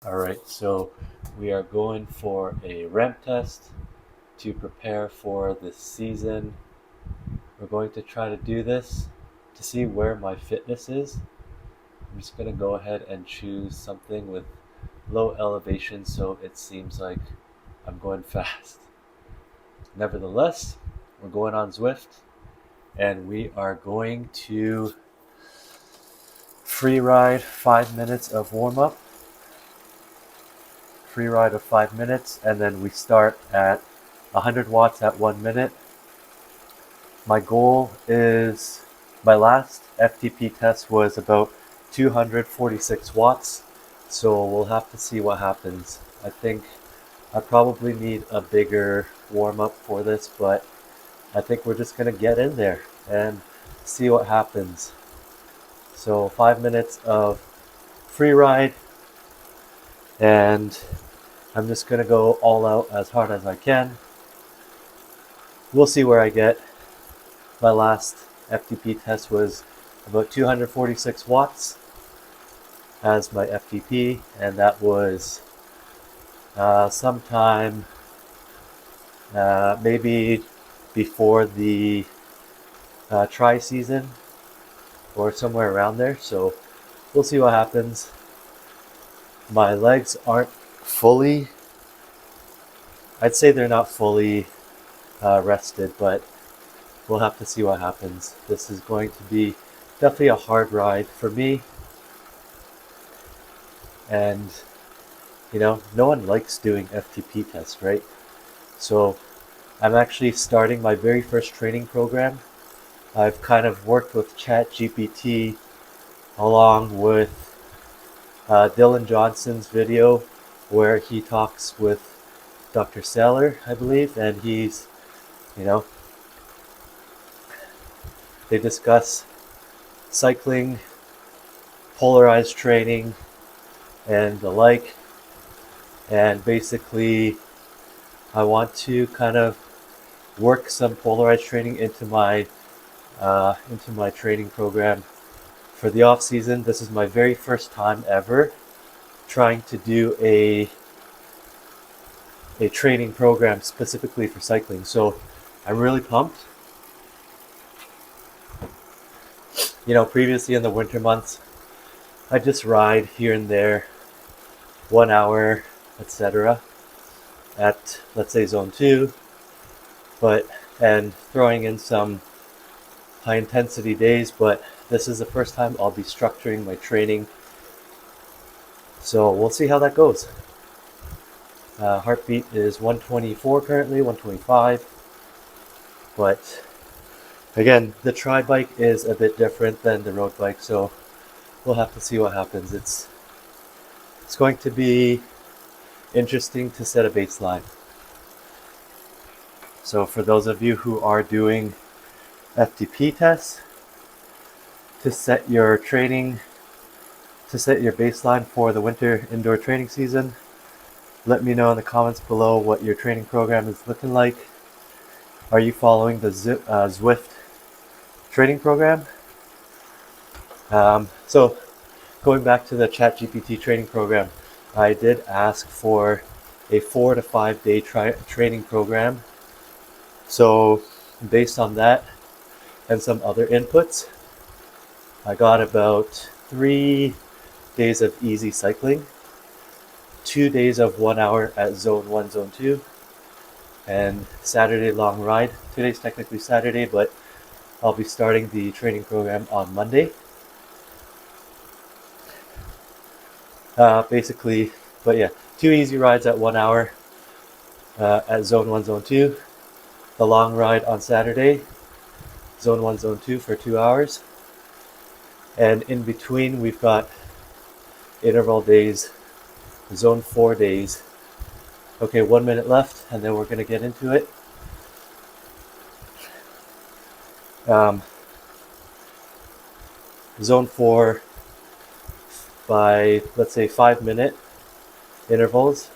Alright, so we are going for a ramp test to prepare for the season. We're going to try to do this to see where my fitness is. I'm just going to go ahead and choose something with low elevation so it seems like I'm going fast. Nevertheless, we're going on Zwift and we are going to free ride 5 minutes of warm-up. Free ride of 5 minutes, and then we start at 100 watts at 1 minute. My goal is, my last FTP test was about 246 watts, so we'll have to see what happens. I think I probably need a bigger warm-up for this, but I think we're just going to get in there and see what happens. So 5 minutes of free ride, and I'm just going to go all out as hard as I can. We'll see where I get. My last FTP test was about 246 watts as my FTP, and that was sometime maybe before the tri season or somewhere around there. So we'll see what happens. My legs aren't fully, I'd say they're not fully rested, but we'll have to see what happens. This is going to be definitely a hard ride for me, and you know, no one likes doing FTP tests, right? So I'm actually starting my very first training program. I've kind of worked with ChatGPT along with Dylan Johnson's video where he talks with Dr. Saylor, I believe, and he's, you know, they discuss cycling, polarized training, and the like. And basically, I want to kind of work some polarized training into my training program for the off season. This is my very first time ever trying to do a training program specifically for cycling. So I'm really pumped. You know, previously in the winter months, I just ride here and there, 1 hour, etc. at, let's say, zone 2, and throwing in some high intensity days, but this is the first time I'll be structuring my training. So we'll see how that goes. Heartbeat is 124 currently, 125. But again, the tri bike is a bit different than the road bike, so we'll have to see what happens. It's going to be interesting to set a baseline. So for those of you who are doing FTP tests, to set your training, to set your baseline for the winter indoor training season, let me know in the comments below what your training program is looking like. Are you following the Zwift training program? So going back to the ChatGPT training program, I did ask for a 4 to 5 day training program. So based on that and some other inputs, I got about 3 days of easy cycling, 2 days of 1 hour at zone 1, zone 2, and Saturday long ride. Today's technically Saturday, but I'll be starting the training program on Monday. Basically, but yeah, 2 easy rides at 1 hour, at Zone 1, Zone 2. The long ride on Saturday, Zone 1, Zone 2 for 2 hours. And in between, we've got interval days, Zone 4 days. Okay, 1 minute left, and then we're going to get into it. Zone 4 by, let's say, 5-minute intervals,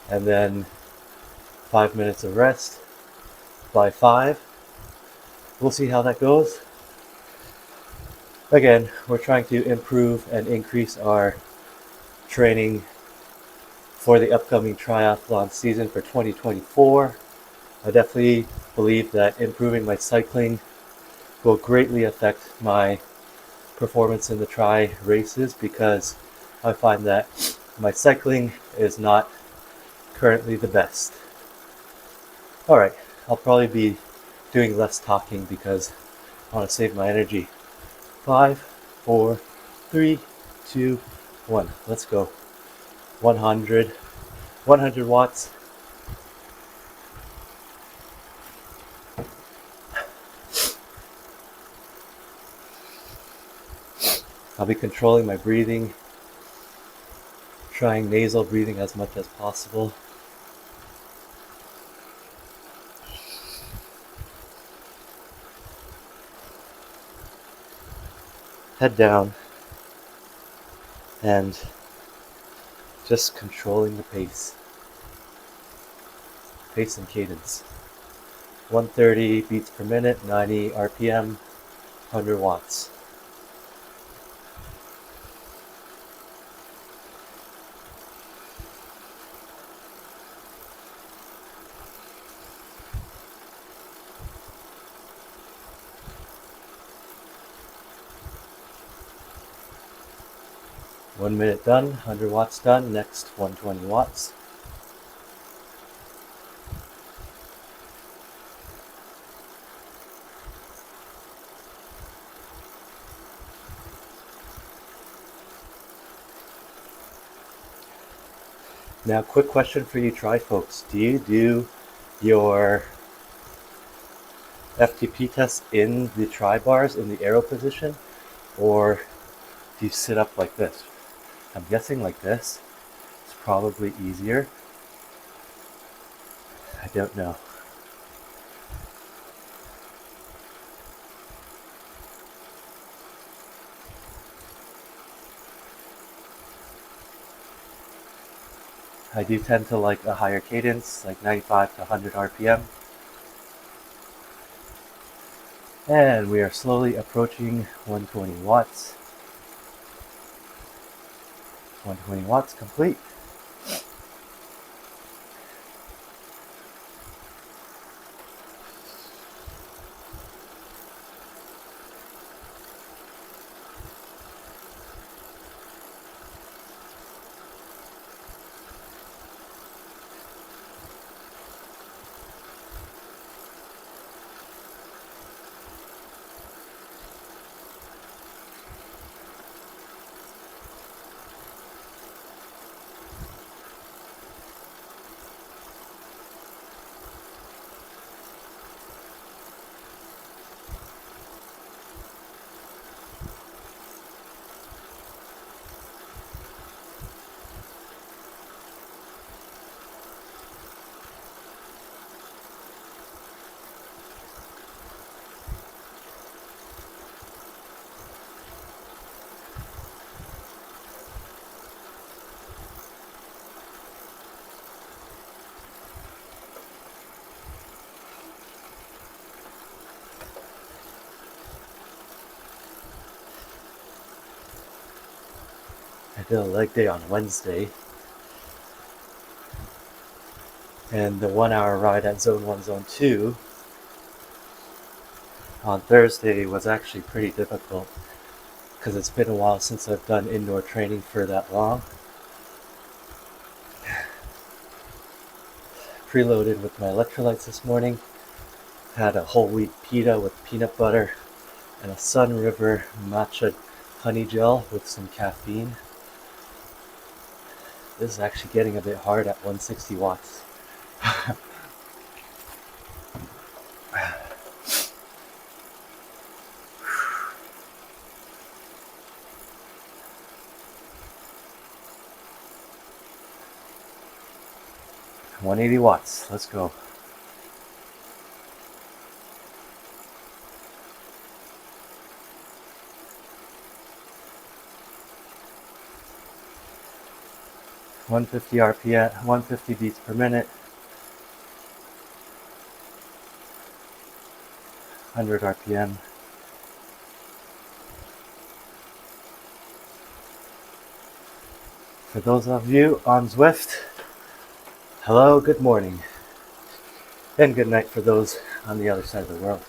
and then 5 minutes of rest by 5. We'll see how that goes. Again, we're trying to improve and increase our training for the upcoming triathlon season for 2024. I definitely believe that improving my cycling will greatly affect my performance in the tri races, because I find that my cycling is not currently the best. Alright, I'll probably be doing less talking because I want to save my energy. 5, 4, 3, 2, 1. Let's go. 100 watts. I'll be controlling my breathing, trying nasal breathing as much as possible. Head down and just controlling the pace and cadence. 130 beats per minute, 90 RPM, 100 watts. One minute done, 100 watts done, next 120 watts. Now, quick question for you tri folks. Do you do your FTP test in the tri bars, in the arrow position, or do you sit up like this? I'm guessing like this. It's probably easier. I don't know. I do tend to like a higher cadence, like 95 to 100 RPM. And we are slowly approaching 120 watts. 120 watts complete. I did a leg day on Wednesday, and the 1 hour ride at Zone 1, Zone 2 on Thursday was actually pretty difficult because it's been a while since I've done indoor training for that long. Preloaded with my electrolytes this morning. Had a whole wheat pita with peanut butter and a Sun River matcha honey gel with some caffeine. This is actually getting a bit hard at 160 watts. 180 watts. Let's go. (150 RPM, 150 beats per minute, 100 RPM. For those of you on Zwift, hello, good morning, and good night for those on the other side of the world.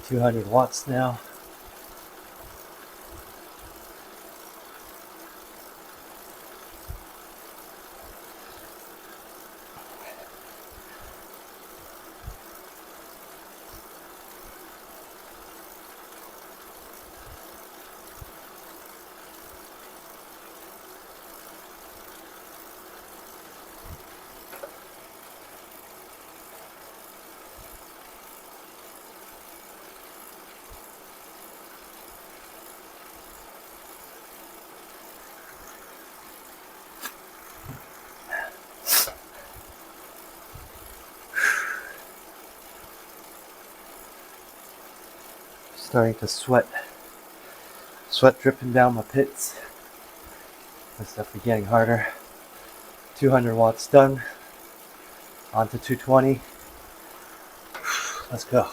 (200 watts) now. Starting to sweat dripping down my pits. It's definitely getting harder. 200 watts done. On to 220. Let's go.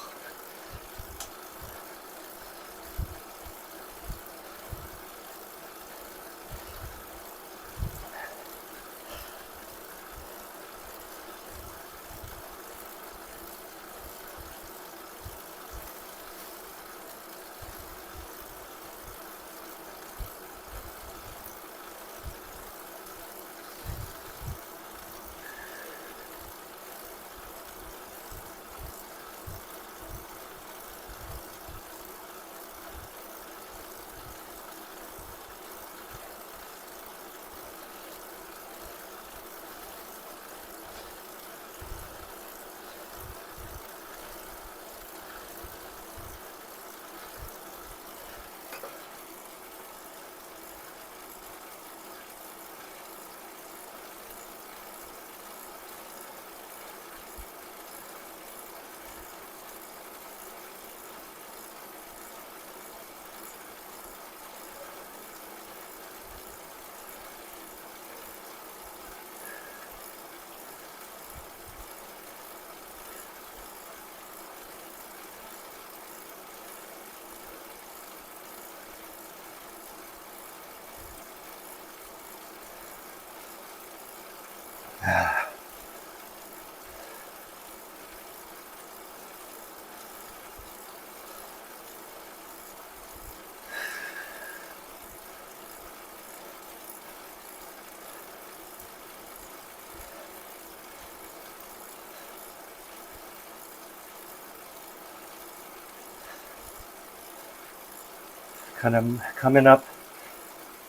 Kind of coming up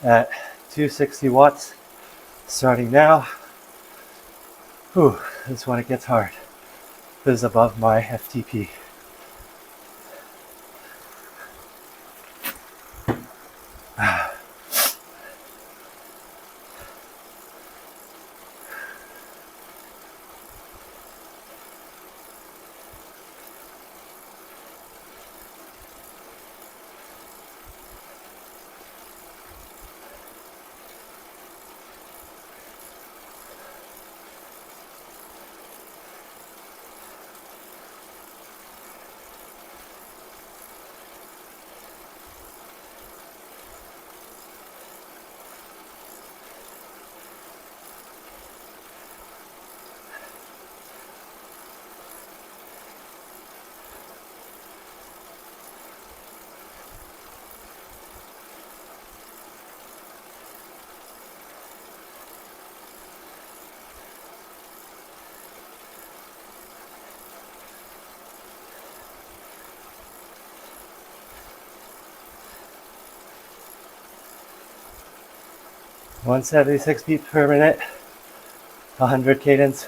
at 260 watts starting now. Whew, this is when it gets hard. This is above my FTP. 176 beats per minute, 100 cadence.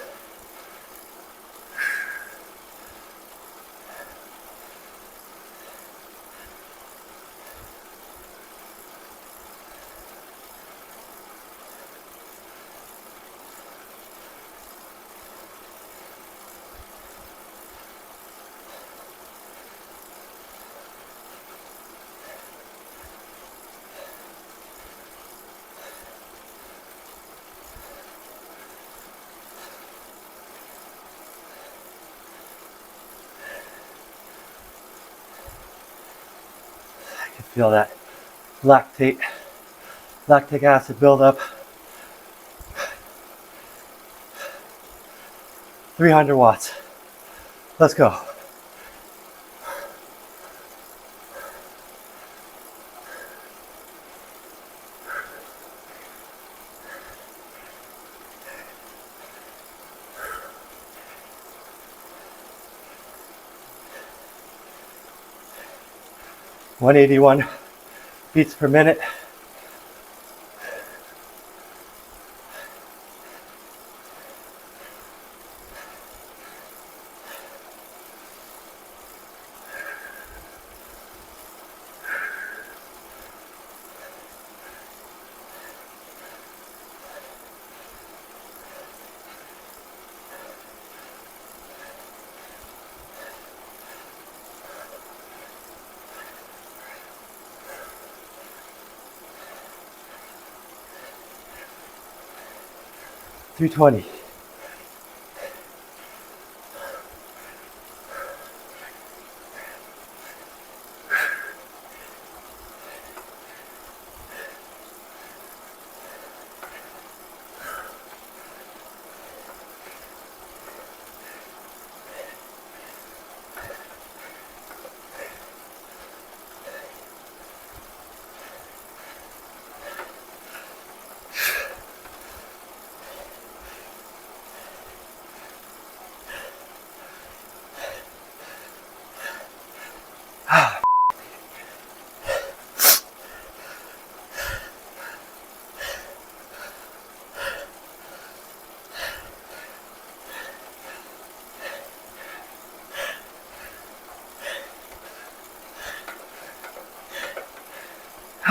Feel that lactic acid buildup. 300 watts. Let's go. (181 beats per minute). (320).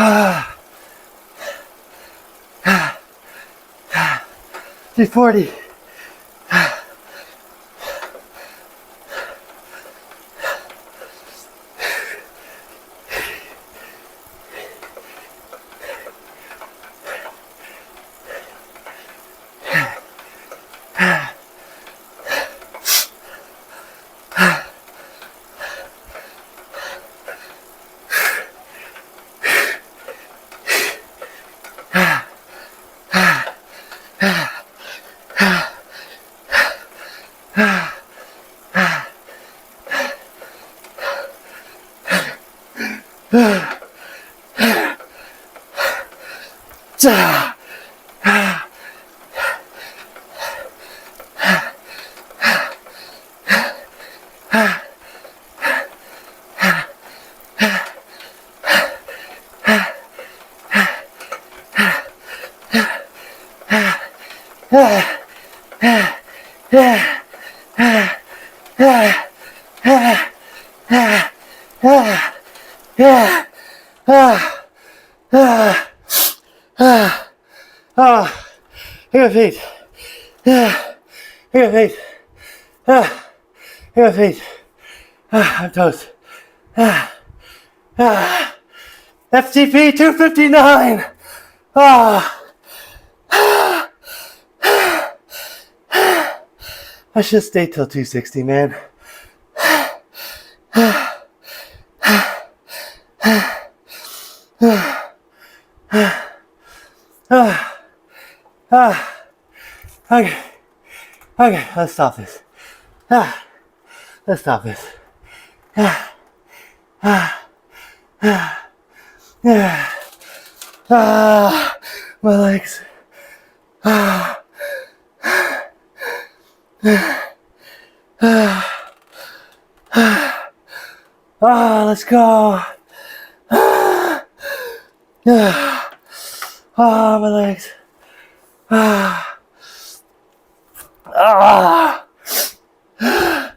Ah, 340. I got faith. I got faith. I got faith. I'm toast. FTP 259. I should stay till 260, man. Okay, let's stop this. Let's stop this. My legs. Let's go. Ah, my legs. Ah. Ah. Ah.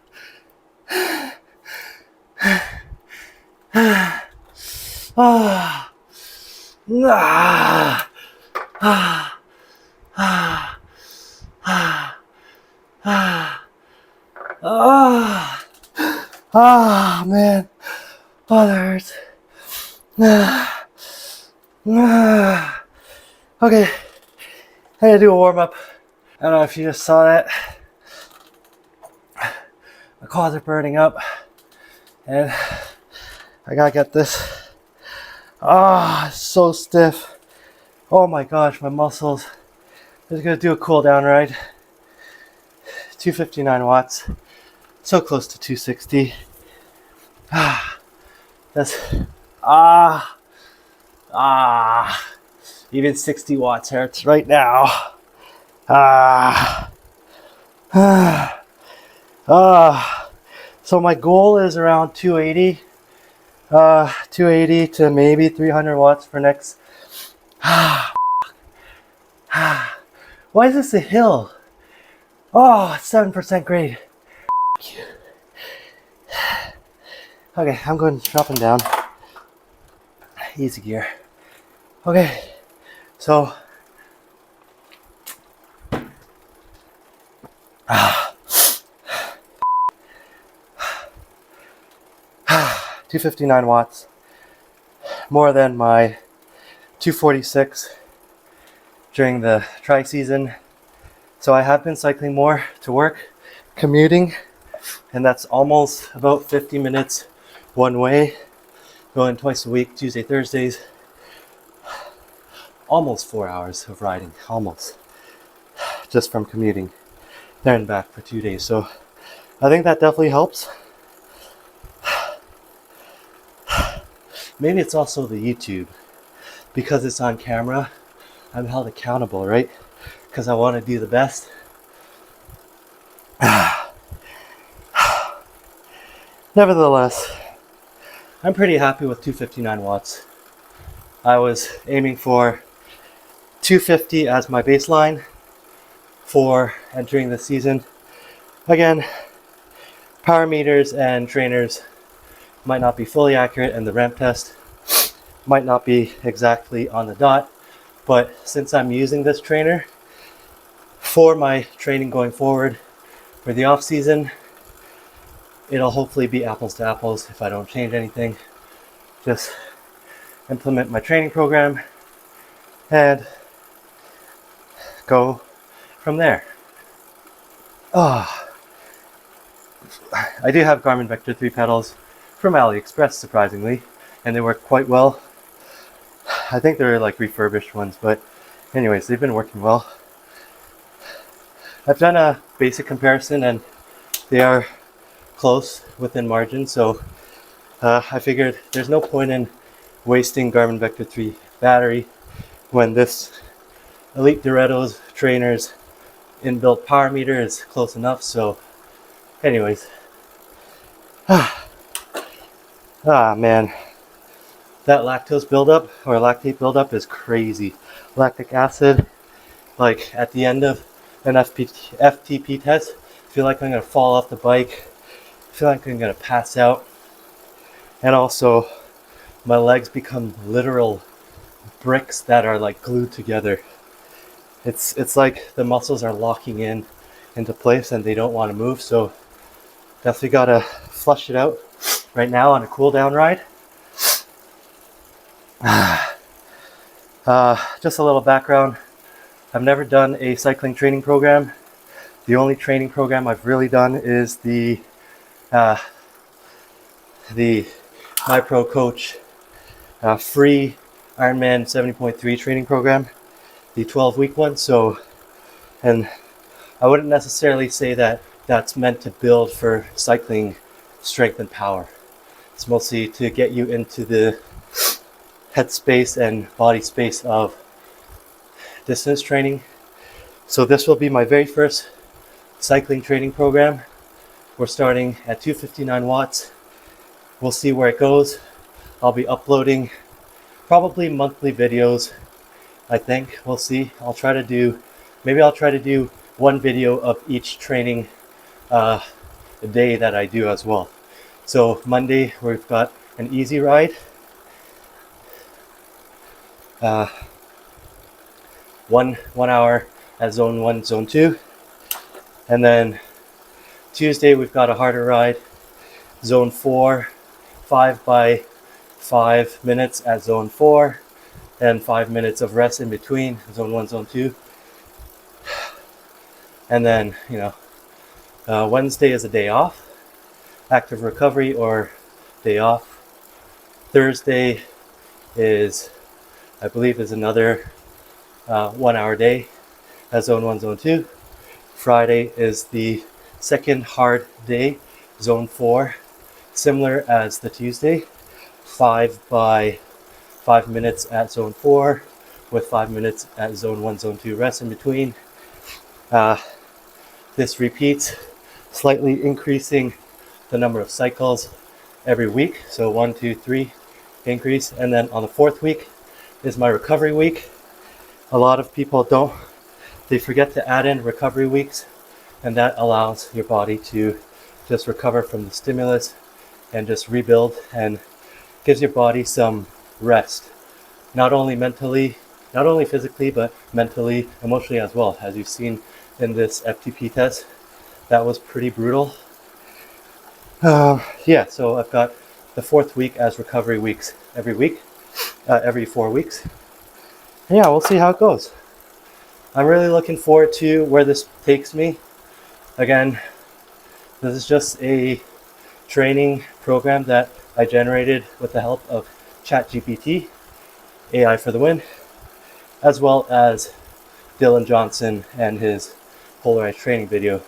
Ah. Ah. Ah. Ah. Ah. Ah. Ah, man. Oh, that hurts. Ah. Ah. Okay. I gotta do a warm up. I don't know if you just saw that. My quads are burning up. And I gotta get this. Ah, so stiff. Oh my gosh, my muscles. Just gonna do a cool down ride. 259 watts. So close to 260. Ah, that's ah. Even 60 watts hurts right now. Ah. Ah. Ah. So my goal is around 280. 280 to maybe 300 watts for next. Ah. Why is this a hill? Oh, 7% grade. Okay, I'm going up and down. Easy gear. Okay, so 259 watts, more than my 246 during the tri season. So I have been cycling more to work, commuting, and that's almost about 50 minutes one way, going twice a week, Tuesday, Thursdays. Almost 4 hours of riding, almost, just from commuting there and back for 2 days. So I think that definitely helps. Maybe it's also the YouTube, because it's on camera. I'm held accountable, right? Because I want to do the best. Nevertheless, I'm pretty happy with 259 watts. I was aiming for 250 as my baseline for entering the season. Again, power meters and trainers might not be fully accurate, and the ramp test might not be exactly on the dot, but since I'm using this trainer for my training going forward for the off season, it'll hopefully be apples to apples if I don't change anything. Just implement my training program and go from there. I do have Garmin Vector 3 pedals from AliExpress, surprisingly, and they work quite well. I think they're like refurbished ones, but anyways, they've been working well. I've done a basic comparison and they are close within margin, so I figured there's no point in wasting Garmin Vector 3 battery when this Elite Direto's trainer's inbuilt power meter is close enough. So anyways, man, that lactose buildup or lactate buildup is crazy. Lactic acid, like at the end of an FTP test, I feel like I'm gonna fall off the bike. I feel like I'm gonna pass out, and also my legs become literal bricks that are like glued together. It's like the muscles are locking in into place and they don't want to move. So definitely gotta flush it out right now on a cool down ride. Just a little background. I've never done a cycling training program. The only training program I've really done is the My Pro Coach free Ironman 70.3 training program, the 12-week one. So, and I wouldn't necessarily say that that's meant to build for cycling strength and power. It's mostly to get you into the headspace and body space of distance training. So this will be my very first cycling training program. We're starting at 259 watts. We'll see where it goes. I'll be uploading probably monthly videos I think. We'll see. Maybe I'll try to do one video of each training day that I do as well. So Monday, we've got an easy ride. 1 hour at zone 1, zone 2. And then Tuesday, we've got a harder ride, zone 4, 5 by 5 minutes at zone 4, and 5 minutes of rest in between, zone 1, zone 2. And then, Wednesday is a day off, active recovery or day off. Thursday is, I believe, is another 1 hour day at zone 1, zone 2. Friday is the second hard day, zone 4, similar as the Tuesday, 5 by 5 minutes at zone 4 with 5 minutes at zone 1, zone 2 rest in between. This repeats, slightly increasing the number of cycles every week. So 1, 2, 3 increase. And then on the 4th week is my recovery week. A lot of people they forget to add in recovery weeks, and that allows your body to just recover from the stimulus and just rebuild, and gives your body some rest, not only physically, but mentally, emotionally as well. As you've seen in this FTP test, that was pretty brutal. So I've got the 4th week as recovery weeks every week, every 4 weeks. Yeah, we'll see how it goes. I'm really looking forward to where this takes me. Again, this is just a training program that I generated with the help of ChatGPT, AI for the win, as well as Dylan Johnson and his polarized training video.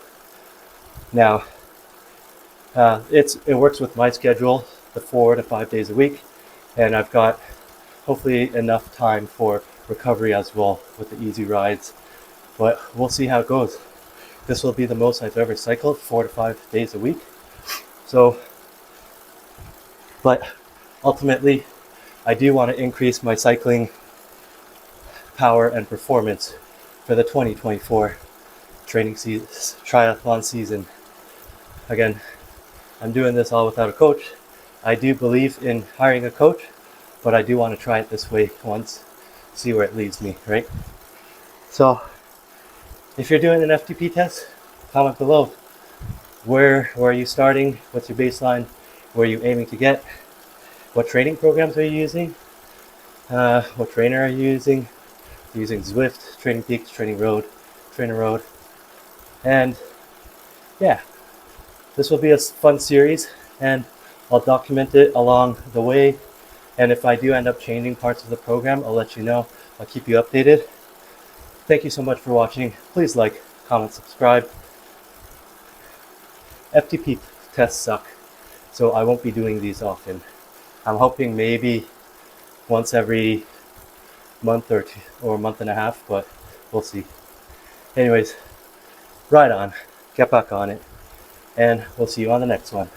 Now, it works with my schedule, the 4 to 5 days a week, and I've got hopefully enough time for recovery as well with the easy rides. But we'll see how it goes. This will be the most I've ever cycled, 4 to 5 days a week. But ultimately, I do want to increase my cycling power and performance for the 2024 training season, triathlon season. Again, I'm doing this all without a coach. I do believe in hiring a coach, but I do want to try it this way once, see where it leads me, right? So if you're doing an FTP test, comment below. Where are you starting? What's your baseline? Where are you aiming to get? What training programs are you using? What trainer are you using? Are you using Zwift, Training Peaks, Training Road, Trainer Road? And yeah, this will be a fun series, and I'll document it along the way. And if I do end up changing parts of the program, I'll let you know. I'll keep you updated. Thank you so much for watching. Please like, comment, subscribe. FTP tests suck, so I won't be doing these often. I'm hoping maybe once every month or two, or a month and a half, but we'll see. Anyways, ride on, get back on it, and we'll see you on the next one.